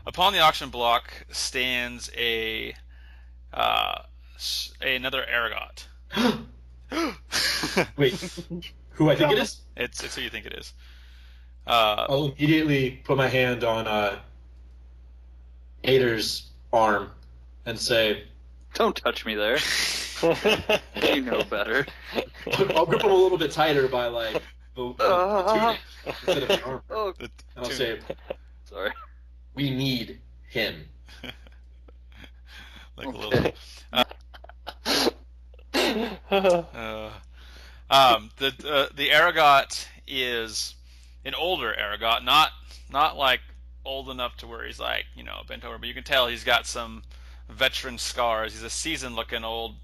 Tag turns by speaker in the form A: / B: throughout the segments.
A: Upon the auction block stands another Arogat.
B: Wait, who I think it is?
A: It's who you think it is.
B: I'll immediately put my hand on Ater's arm and say,
C: "Don't touch me there." You know better.
B: I'll grip him a little bit tighter by like the tunic instead of the armor.
C: Oh,
B: And I'll say,
C: sorry.
B: "We need him."
A: Like
C: Okay.
A: a little. The Arogat is an older Arogat, not like old enough to where he's like bent over, but you can tell he's got some veteran scars. He's a seasoned-looking old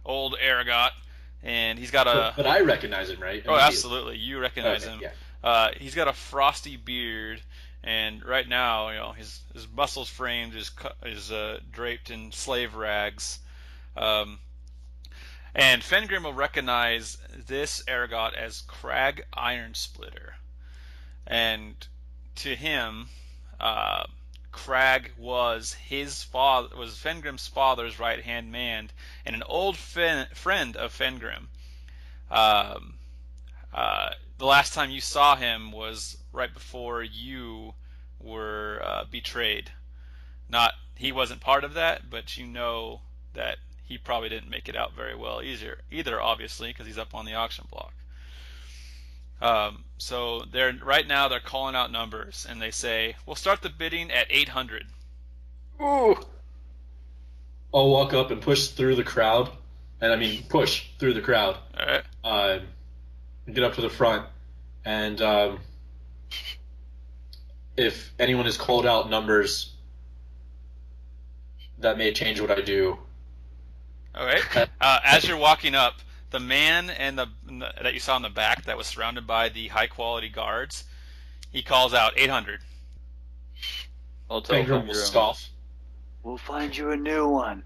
A: Arogat, and he's got a.
B: But I recognize him, right?
A: Oh, absolutely, you recognize him.
B: Yeah.
A: He's got a frosty beard, and right now, his muscles framed is draped in slave rags. And Fengrim will recognize this Arogat as Crag Ironsplitter. And to him, Crag was Fengrim's father's right-hand man and an old friend of Fengrim. The last time you saw him was right before you were betrayed. He wasn't part of that, but you know that he probably didn't make it out very well either obviously, because he's up on the auction block. So right now they're calling out numbers, and they say, we'll start the bidding at 800.
C: Ooh.
B: I'll walk up and push through the crowd, push through the crowd.
A: All right.
B: Get up to the front, and if anyone has called out numbers that may change what I do.
A: All right. As you're walking up, the man that you saw in the back that was surrounded by the high-quality guards, he calls out 800.
C: I'll tell
B: Fengrim will scoff.
C: We'll find you a new one.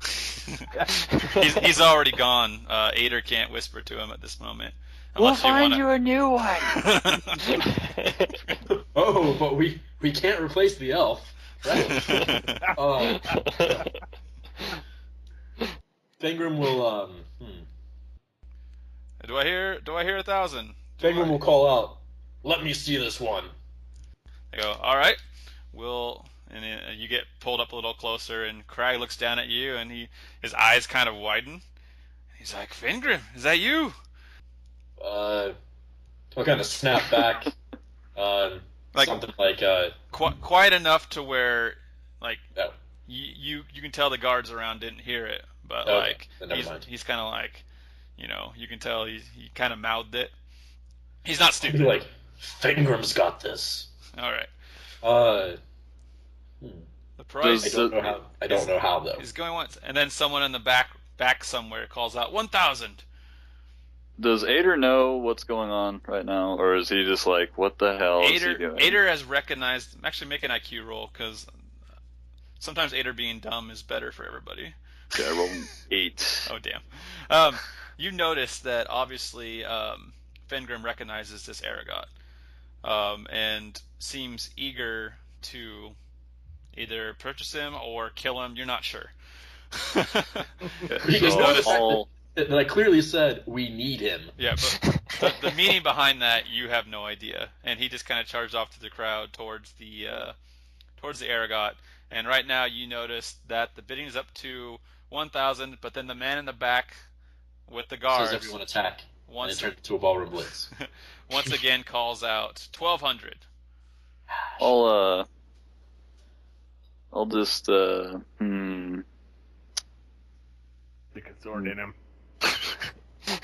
A: He's already gone. Ater can't whisper to him at this moment.
C: We'll find you a new one.
B: Oh, but we can't replace the elf, right? Fengrim will
A: Do I hear 1,000?
B: Fengrim will call out, "Let me see this one."
A: I go, all right. And you get pulled up a little closer, and Crag looks down at you, and his eyes kind of widen. He's like, Fengrim, is that you?
B: I'll kind of snap back. Something like
A: quite enough to where
B: no.
A: you can tell the guards around didn't hear it, but he's kind of like, you can tell he kind of mouthed it. He's not stupid.
B: I'll be like, Fengrim's got this.
A: All right.
C: The price.
B: I don't know how though.
A: He's going once, and then someone in the back somewhere calls out 1,000.
C: Does Ater know what's going on right now, or is he just like, what the hell is he doing?
A: Ater has recognized. Actually, make an IQ roll, because sometimes Ater being dumb is better for everybody.
C: Okay, I rolled an 8.
A: Oh, damn. You notice that obviously Fengrim recognizes this Arogat and seems eager to either purchase him or kill him. You're not sure.
B: You just noticed that I clearly said we need him.
A: Yeah, but the meaning behind that you have no idea. And he just kind of charged off to the crowd towards the Arogat. And right now you notice that the bidding is up to 1,000, but then the man in the back with the guards
B: says everyone attack. And it turns into a ballroom blitz.
A: Once again calls out 1,200.
C: I'll just
D: Stick a sword in him.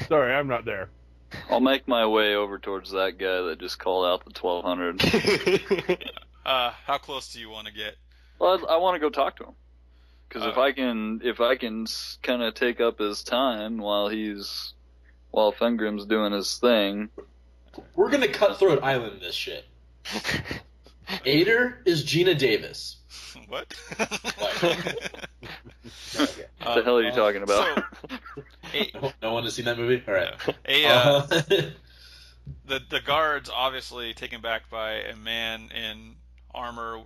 D: Sorry, I'm not there.
C: I'll make my way over towards that guy that just called out the 1,200.
A: How close do you want to get?
C: Well, I want to go talk to him. Because if I can kind of take up his time while Fengrim's doing his thing.
B: We're gonna Cutthroat Island this shit. Ater is Gina Davis.
A: What?
C: What the hell are you talking about?
B: No one has seen that movie? Alright.
A: The guards, obviously taken back by a man in armor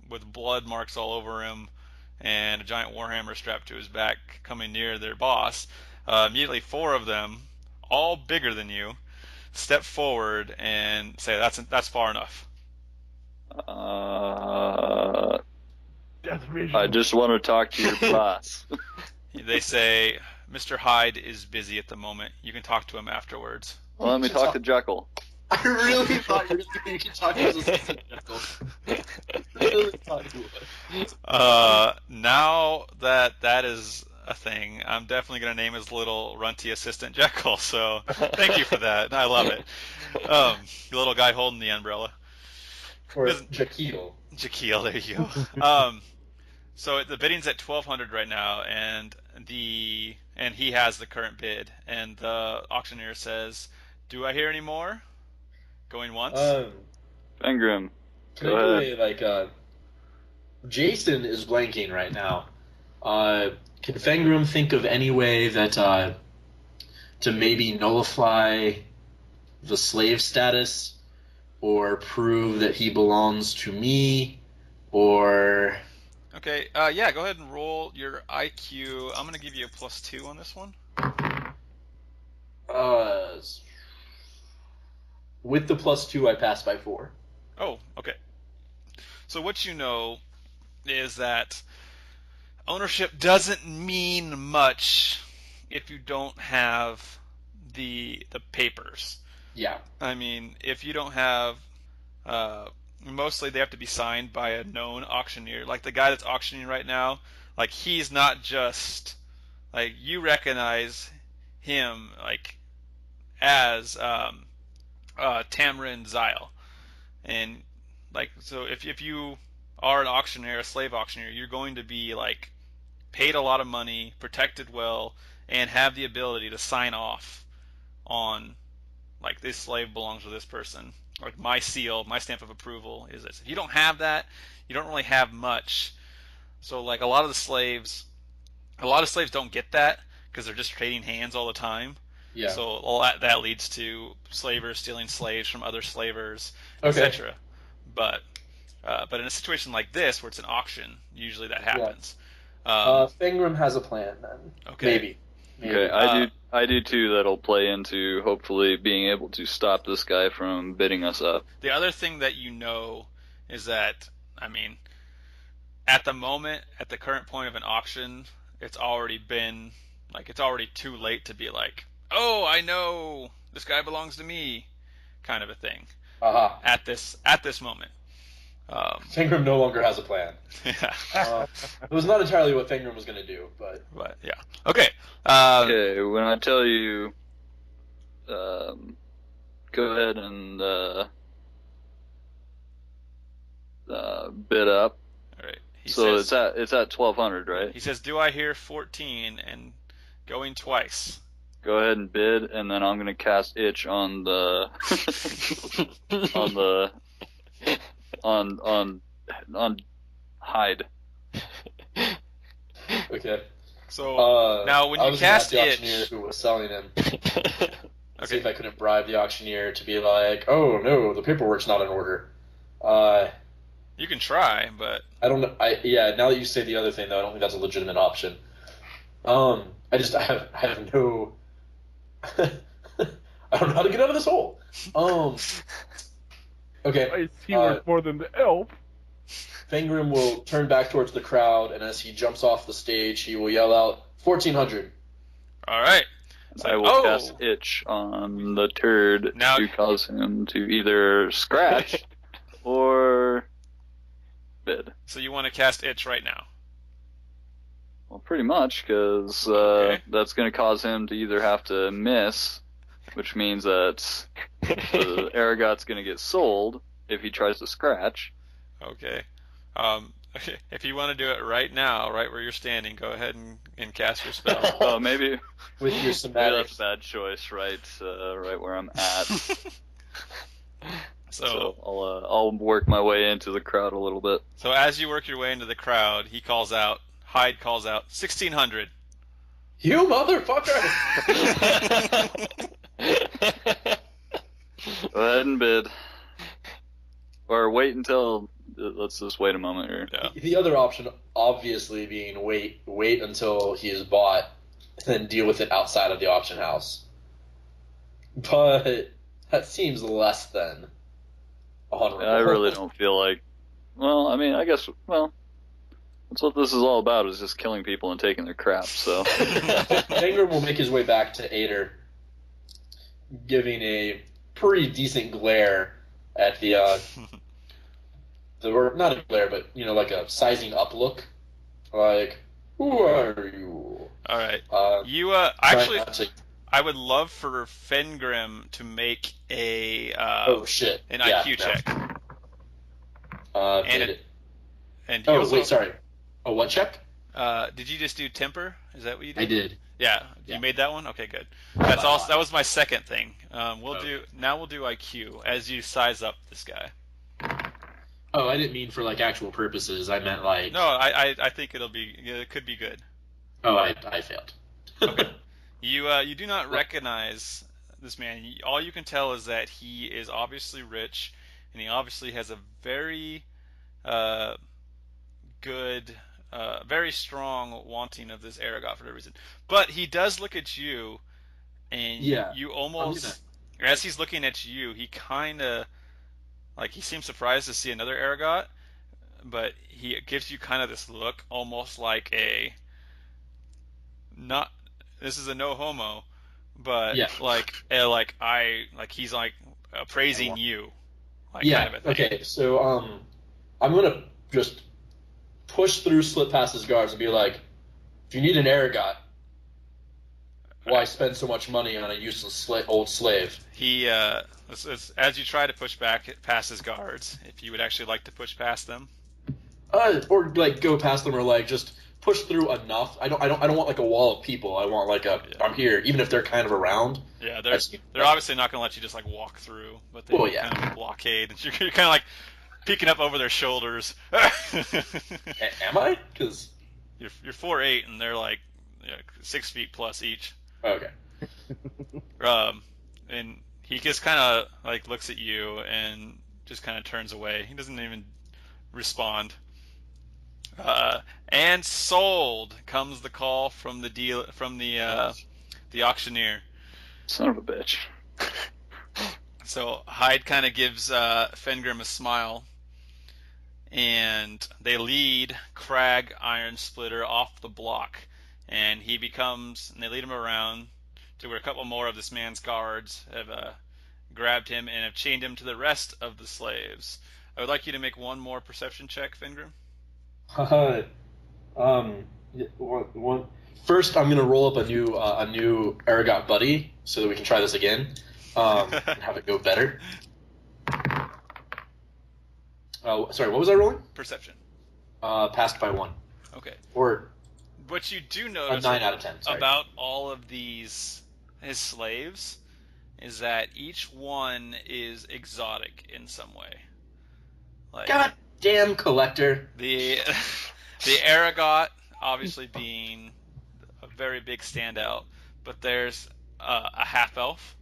A: with blood marks all over him and a giant warhammer strapped to his back, coming near their boss. Immediately, 4 of them, all bigger than you, step forward and say, "That's far enough."
D: Death vision.
C: I just want to talk to your boss.
A: They say, "Mr. Hyde is busy at the moment. You can talk to him afterwards."
C: Well, let me talk to Jekyll.
B: I really thought you were going to talk to his assistant, Jekyll. I really thought you would.
A: Now that is a thing, I'm definitely going to name his little runty assistant Jekyll, so thank you for that. I love it. The little guy holding the umbrella.
B: Or Jekyll.
A: Jekyll, there you go. So the bidding's at 1,200 right now, and he has the current bid, and the auctioneer says, "Do I hear any more?" Going once.
C: Fengrim.
B: Can I do Jason is blanking right now. Can Fengrim think of any way that to maybe nullify the slave status, or prove that he belongs to me, or...
A: Okay, yeah, go ahead and roll your IQ. I'm going to give you a +2 on this one.
B: With the +2, I pass by 4.
A: Oh, okay. So what you know is that ownership doesn't mean much if you don't have the papers.
B: Yeah.
A: I mean, if you don't have... mostly they have to be signed by a known auctioneer. Like the guy that's auctioning right now, like he's not just... Like, you recognize him, like, as Tamrin Zyle. And, like, so if you are an auctioneer, a slave auctioneer, you're going to be, like, paid a lot of money, protected well, and have the ability to sign off on, like, this slave belongs to this person. Like, my seal, my stamp of approval is this. If you don't have that, you don't really have much. So, like, a lot of slaves don't get that because they're just trading hands all the time.
B: Yeah.
A: So all that leads to slavers stealing slaves from other slavers,
B: Okay.
A: etc. But in a situation like this, where it's an auction, usually that happens.
B: Fengrim has a plan then.
A: Okay.
B: Maybe.
C: Okay, I do too. That'll play into hopefully being able to stop this guy from bidding us up.
A: The other thing that you know is that, I mean, at the moment, at the current point of an auction, it's already too late to be like, "Oh, I know this guy belongs to me," kind of a thing. At this moment.
B: Fengrim no longer has a plan.
A: Yeah.
B: It was not entirely what Fengrim was going to do, but
A: yeah. Okay.
C: Okay, when I tell you, go ahead and bid up.
A: All right.
C: So it's at 1,200, right?
A: He says, "Do I hear 14?" and going twice.
C: Go ahead and bid, and then I'm gonna cast itch on the on hide.
B: okay.
A: So now when you cast
B: the
A: itch,
B: auctioneer who was selling him.
A: okay.
B: See if I couldn't bribe the auctioneer to be like, "Oh no, the paperwork's not in order."
A: You can try, but
B: I don't know. Now that you say the other thing, though, I don't think that's a legitimate option. I have no. I don't know how to get out of this hole. Okay.
D: I see worth more than the elf.
B: Fengrim will turn back towards the crowd, and as he jumps off the stage, he will yell out, 1,400.
A: All right.
C: I will cast itch on the turd to cause him to either scratch or bid.
A: So you want to cast itch right now?
C: Well, pretty much, because that's going to cause him to either have to miss, which means that the Arogat's going to get sold if he tries to scratch.
A: Okay. If you want to do it right now, right where you're standing, go ahead and cast your spell.
C: Oh, maybe
B: with your somatic.
C: Maybe that's a bad choice, right where I'm at. So I'll work my way into the crowd a little bit.
A: So as you work your way into the crowd, Hyde calls out, 1,600.
B: You motherfucker!
C: Go ahead and bid. Or wait until let's just wait a moment here.
A: Yeah.
B: The other option, obviously, being wait until he is bought, and then deal with it outside of the auction house. But that seems less than honorable.
C: I really don't feel like. Well, I mean, I guess. Well, that's what this is all about: is just killing people and taking their crap. So.
B: Fengrim will make his way back to Ater, giving a pretty decent glare at the or not a glare, but like a sizing up look, like, who are you?
A: All right. You
B: Actually,
A: I would love for Fengrim to make a
B: oh shit,
A: an IQ check. And you also,
B: wait, sorry. A what check?
A: Did you just do temper? Is that what you did?
B: I did.
A: Yeah, you made that one. Okay, good. That's also that was my second thing. We'll do IQ as you size up this guy.
B: Oh, I didn't mean for like actual purposes. I meant like.
A: No, I think it could be good.
B: Oh, I failed.
A: Okay. You do not recognize this man. All you can tell is that he is obviously rich, and he obviously has a very good, very strong wanting of this Arogat for no reason. But he does look at you, and you almost, as he's looking at you, he kind of, like, he seems surprised to see another Arogat, but he gives you kind of this look, almost like a, not, this is a no homo, but he's like praising you. Like, kind of a thing.
B: Okay. So I'm gonna just push through, slip past his guards, and be like, if you need an Arogat, why spend so much money on a useless old slave?
A: He as you try to push back past his guards, if you would actually like to push past them,
B: or like go past them, or like just push through enough. I don't want like a wall of people. I want like I'm here, even if they're kind of around.
A: Yeah, they're obviously not going to let you just like walk through, but they kind of blockade, and you're kind of like peeking up over their shoulders.
B: Am I? Because
A: you're 4'8", and they're like 6 feet plus each.
B: Okay.
A: And he just kind of like looks at you and just kind of turns away. He doesn't even respond. And sold comes the call from the auctioneer.
C: Son of a bitch.
A: So Hyde kind of gives Fengrim a smile, and they lead Crag Iron Splitter off the block, and they lead him around to where a couple more of this man's guards have grabbed him and have chained him to the rest of the slaves. I would like you to make one more perception check, Fengrim.
B: First, I'm gonna roll up a new Arogat buddy so that we can try this again and have it go better. Sorry, what was I rolling?
A: Perception.
B: Passed by 1.
A: Okay.
B: Or
A: what you do notice
B: 9 out of 10. Sorry.
A: About all of his slaves is that each one is exotic in some way. Like,
B: God damn collector.
A: The Arogat obviously being a very big standout, but there's a half-elf.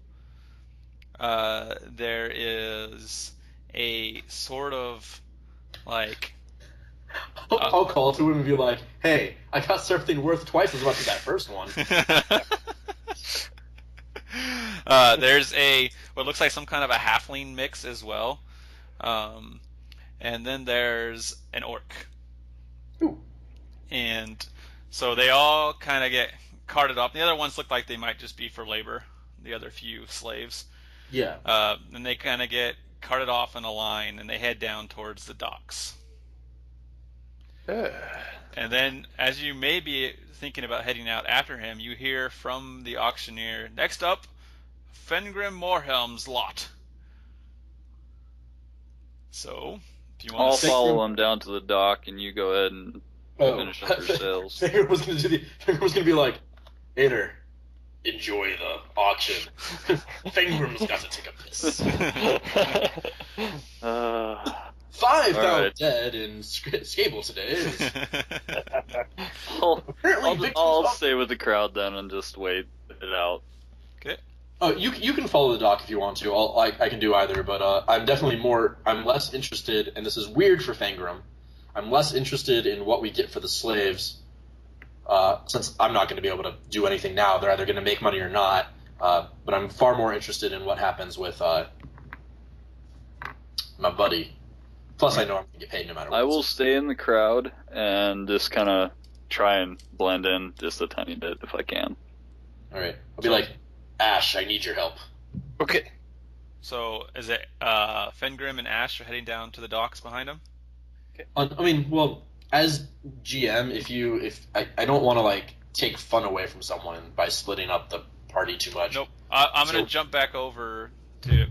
A: There is a sort of like...
B: I'll call to him and be like, hey, I got something worth twice as much as that first one.
A: There's what looks like some kind of a halfling mix as well. And then there's an orc.
B: Ooh.
A: And so they all kind of get carted off. The other ones look like they might just be for labor, the other few slaves.
B: Yeah.
A: And they kind of get carted off in a line, and they head down towards the docks. And then, as you may be thinking about heading out after him, you hear from the auctioneer, next up, Fengrim Morhelm's lot. So, if you want to...
C: I'll follow him down to the dock, and you go ahead and finish up your sales.
B: Fengrim was going to be like, Ater, enjoy the auction. Fengrim's got to take a piss. 5 found dead in Scable today.
C: I'll stay with the crowd then and just wait it out.
A: Okay.
B: Oh, you can follow the dock if you want to. I can do either, but I'm less interested, and this is weird for Fengrim. I'm less interested in what we get for the slaves, since I'm not going to be able to do anything now. They're either going to make money or not. But I'm far more interested in what happens with my buddy. Plus, I know I'm going to get paid no matter what.
C: I will stay in the crowd and just kind of try and blend in just a tiny bit if I can.
B: All right. I'll be like, Ash, I need your help.
E: Okay.
A: So is it Fengrim and Ash are heading down to the docks behind him?
B: I mean, well, as GM, if I don't want to like take fun away from someone by splitting up the party too much.
A: Nope. I'm going to jump back over to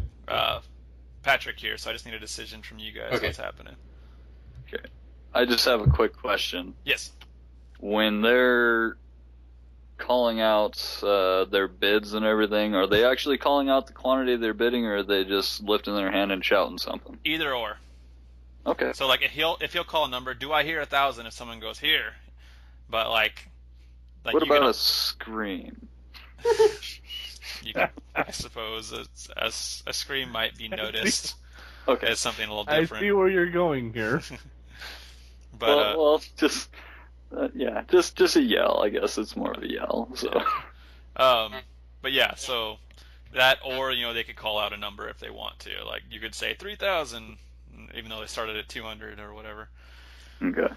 A: Patrick here, so I just need a decision from you guys.
B: Okay.
A: What's happening?
C: Okay. I just have a quick question.
A: Yes.
C: When they're calling out their bids and everything, are they actually calling out the quantity they're bidding, or are they just lifting their hand and shouting something?
A: Either or.
C: Okay.
A: So like if he'll call a number, do I hear 1,000 if someone goes here? But like
C: what about a scream?
A: I suppose a scream might be noticed
C: Okay.
A: as something a little
D: I
A: different.
D: see where you're going here.
A: But
C: well, just just a yell. I guess it's more of a yell. So.
A: but yeah, so that, or they could call out a number if they want to. Like you could say 3,000, even though they started at 200 or whatever.
C: Okay.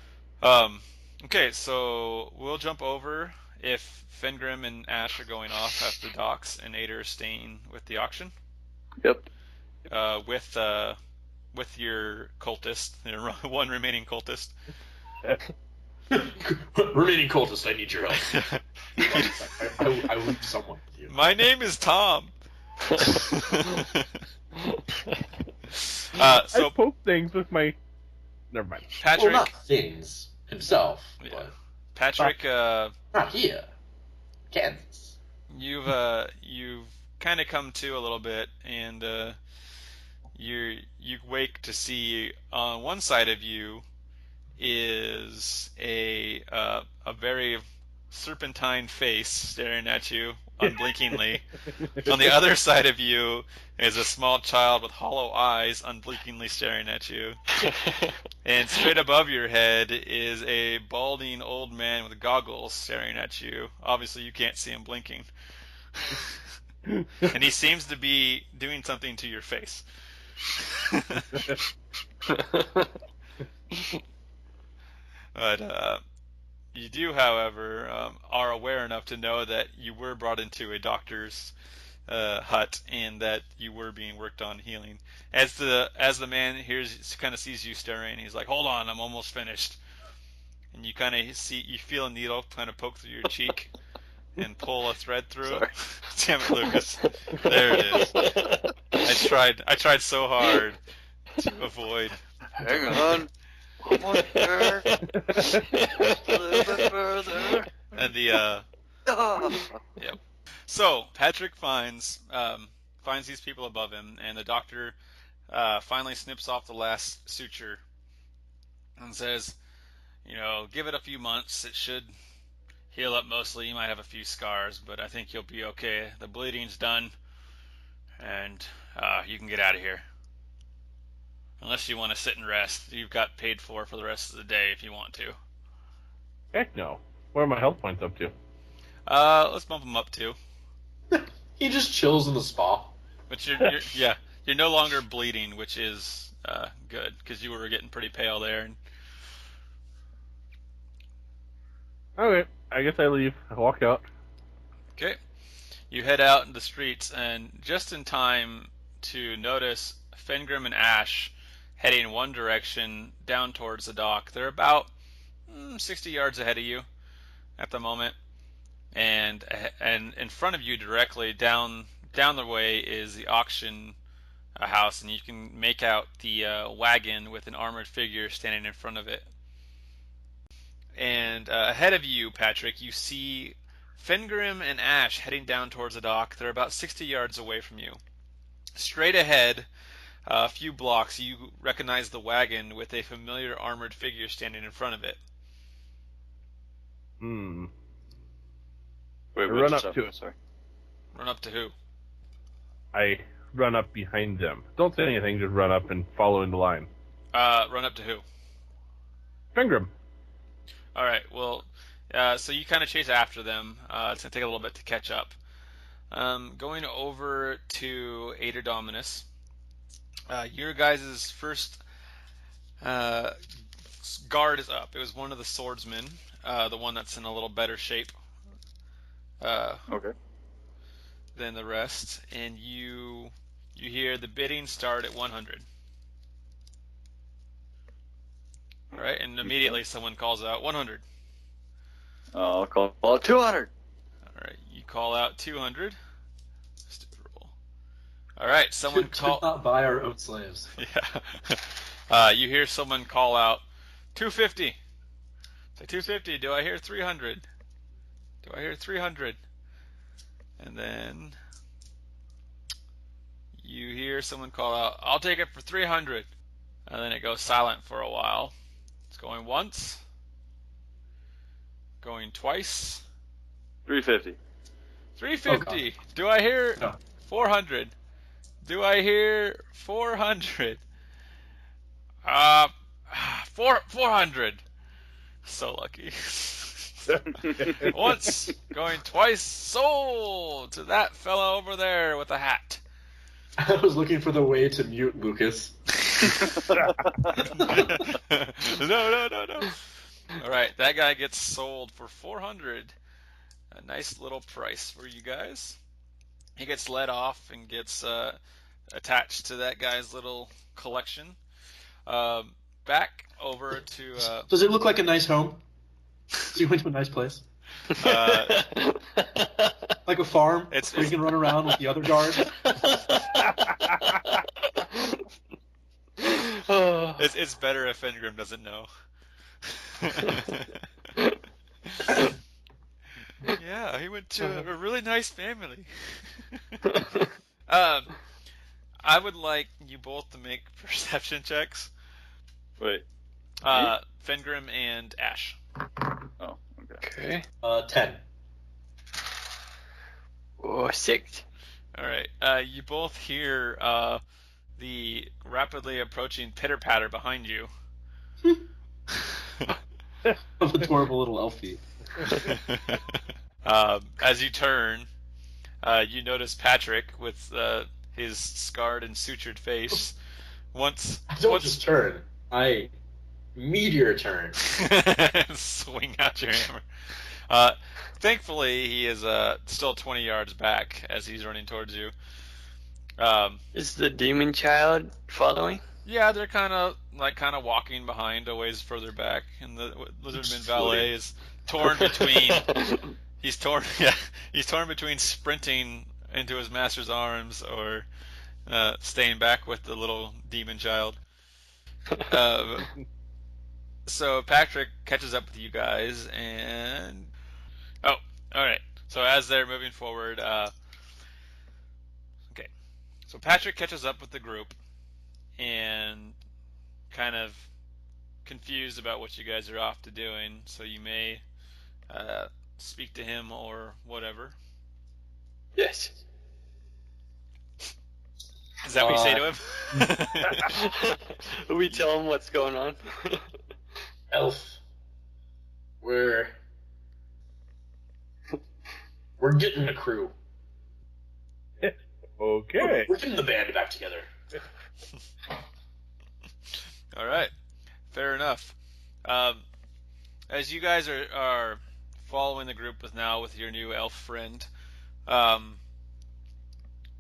A: Okay, so we'll jump over if Fengrim and Ash are going off at the docks and Ater is staying with the auction.
C: Yep.
A: With your cultist, your one remaining cultist.
B: Remaining cultist, I need your help. I leave someone with you.
A: My name is Tom.
D: I
A: So
D: poke things with my. Never mind.
A: Patrick,
B: Well, not things himself,
A: yeah.
B: but
A: Patrick,
B: not here, Kansas.
A: you've kind of come to a little bit, and you wake to see on one side of you is a very serpentine face staring at you unblinkingly. On the other side of you is a small child with hollow eyes unblinkingly staring at you. And straight above your head is a balding old man with goggles staring at you. Obviously you can't see him blinking. And he seems to be doing something to your face. But you do, however, are aware enough to know that you were brought into a doctor's hut and that you were being worked on healing. As the man kind of sees you staring, he's like, "Hold on, I'm almost finished." And you kind of you feel a needle kind of poke through your cheek and pull a thread through it. Damn it, Lucas! There it is. I tried so hard to avoid.
C: Hang on. One more here. A little bit further.
A: And the yep. So Patrick finds these people above him, and the doctor finally snips off the last suture and says, give it a few months. It should heal up mostly. You might have a few scars, but I think you'll be okay. The bleeding's done, and you can get out of here. Unless you want to sit and rest. You've got paid for the rest of the day if you want to.
D: Heck no. What are my health points up to?
A: Let's bump them up too.
B: He just chills in the spa.
A: But you're no longer bleeding, which is good because you were getting pretty pale there. And
D: Okay, I guess I leave. I walk out.
A: okay, you head out in the streets, and just in time to notice Fengrim and Ash heading in one direction down towards the dock. They're about 60 yards ahead of you at the moment, and in front of you directly down the way is the auction house, and you can make out the wagon with an armored figure standing in front of it. And ahead of you, Patrick, you see Fengrim and Ash heading down towards the dock. They're about 60 yards away from you. Straight ahead, a few blocks, you recognize the wagon with a familiar armored figure standing in front of it.
C: Wait,
D: Run up to it.
C: Sorry.
A: Run up to who?
D: I run up behind them. Don't say anything, just run up and follow in the line.
A: Run up to who?
D: Fengrim.
A: All right. Well, so you kind of chase after them. It's gonna take a little bit to catch up. Going over to Ater Dominus. Your guys' first guard is up. It was one of the swordsmen, the one that's in a little better shape
C: Okay.
A: than the rest, and you hear the bidding start at 100. All right, and immediately someone calls out 100.
C: I'll call 200.
A: All right, you call out 200. Stupid roll. All right, someone
B: Should not buy our own slaves.
A: Yeah. You hear someone call out 250. Say 250. Do I hear 300? Do I hear 300? And then you hear someone call out, I'll take it for 300. And then it goes silent for a while. It's going once. Going twice.
C: 350.
A: 350. Do I hear
B: No.
A: 400? Do I hear 400? 400. So lucky. Once, going twice, sold to that fellow over there with a hat.
B: I was looking for the way to mute Lucas.
A: No. All right, that guy gets sold for 400. A nice little price for you guys. He gets let off and gets attached to that guy's little collection. Back over to.
B: Does it look like a nice home? So you went to a nice place? Like a farm where you can run around with the other guards?
A: It's better if Fengrim doesn't know. Yeah, he went to a really nice family. I would like you both to make perception checks.
C: Wait.
A: Fengrim and Ash.
C: Oh, okay.
B: 10.
E: Oh, 6.
A: All right. You both hear the rapidly approaching pitter-patter behind you.
B: Of adorable little elf feet.
A: As you turn, you notice Patrick with his scarred and sutured face.
B: I don't just turn. I meteor turn.
A: Swing out your hammer. Thankfully, he is still 20 yards back as he's running towards you.
E: Is the demon child following?
A: Yeah, they're kind of walking behind a ways further back, and the Lizardman valet is torn between. He's torn between sprinting into his master's arms or staying back with the little demon child. So Patrick catches up with you guys, and all right. So as they're moving forward, okay. So Patrick catches up with the group, and kind of confused about what you guys are off to doing. So you may speak to him or whatever.
E: Yes.
A: Is that what you say to him?
E: We tell him what's going on.
B: Elf. We're getting a crew.
D: Okay.
B: We're getting the band back together.
A: All right, fair enough. As you guys are following the group with your new elf friend,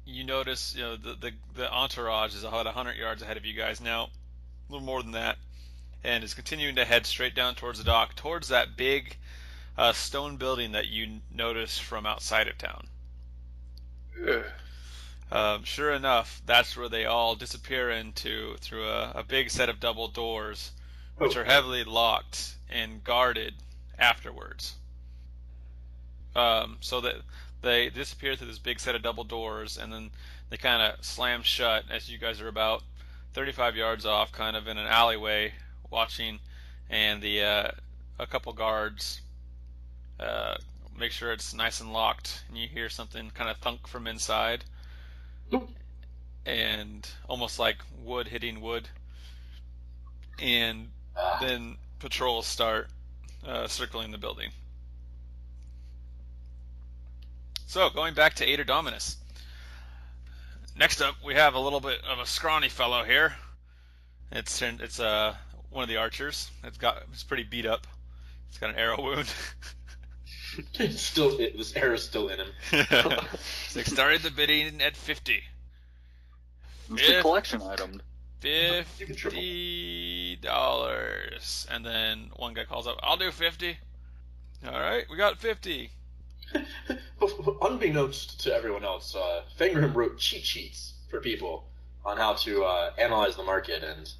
A: you notice the entourage is about 100 yards ahead of you guys now, a little more than that, and is continuing to head straight down towards the dock, towards that big stone building that you notice from outside of town. Sure enough, that's where they all disappear through a big set of double doors, which are heavily locked and guarded afterwards. So that they disappear through this big set of double doors, and then they kind of slam shut as you guys are about 35 yards off, kind of in an alleyway, watching, and a couple guards make sure it's nice and locked, and you hear something kind of thunk from inside. and almost like wood hitting wood. And then patrols start circling the building. So, going back to Ater Dominus. Next up, we have a little bit of a scrawny fellow here. It's one of the archers. It's pretty beat up. It's got an arrow wound.
B: This arrow's still in him.
A: So started the bidding at 50.
C: It's a collection item.
A: $50. And then one guy calls up, I'll do 50. Alright, we got 50.
B: Unbeknownst to everyone else, Fengrim wrote cheat sheets for people on how to analyze the market and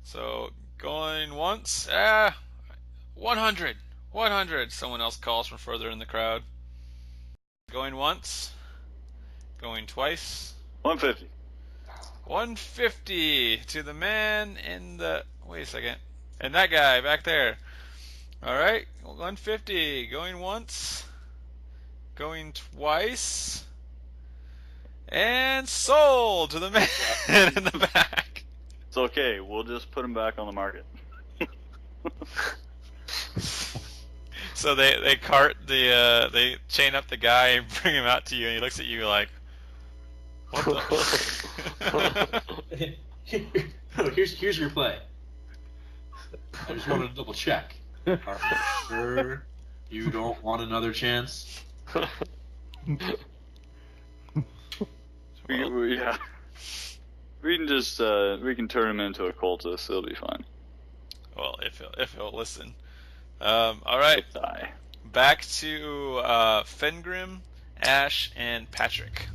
A: so going once, 100. Someone else calls from further in the crowd. Going once, going twice.
C: 150.
A: 150 to the man in the. Wait a second. And that guy back there. Alright, 150. Going once. Going twice. And sold to the man in the back.
C: It's okay. We'll just put him back on the market.
A: So they they chain up the guy and bring him out to you, and he looks at you like, what the?
B: Here's your play. I just wanted to double check. Are you sure you don't want another chance?
C: We can just we can turn him into a cultist. It'll be fine.
A: Well, if he'll listen. All right. Back to Fengrim, Ash, and Patrick.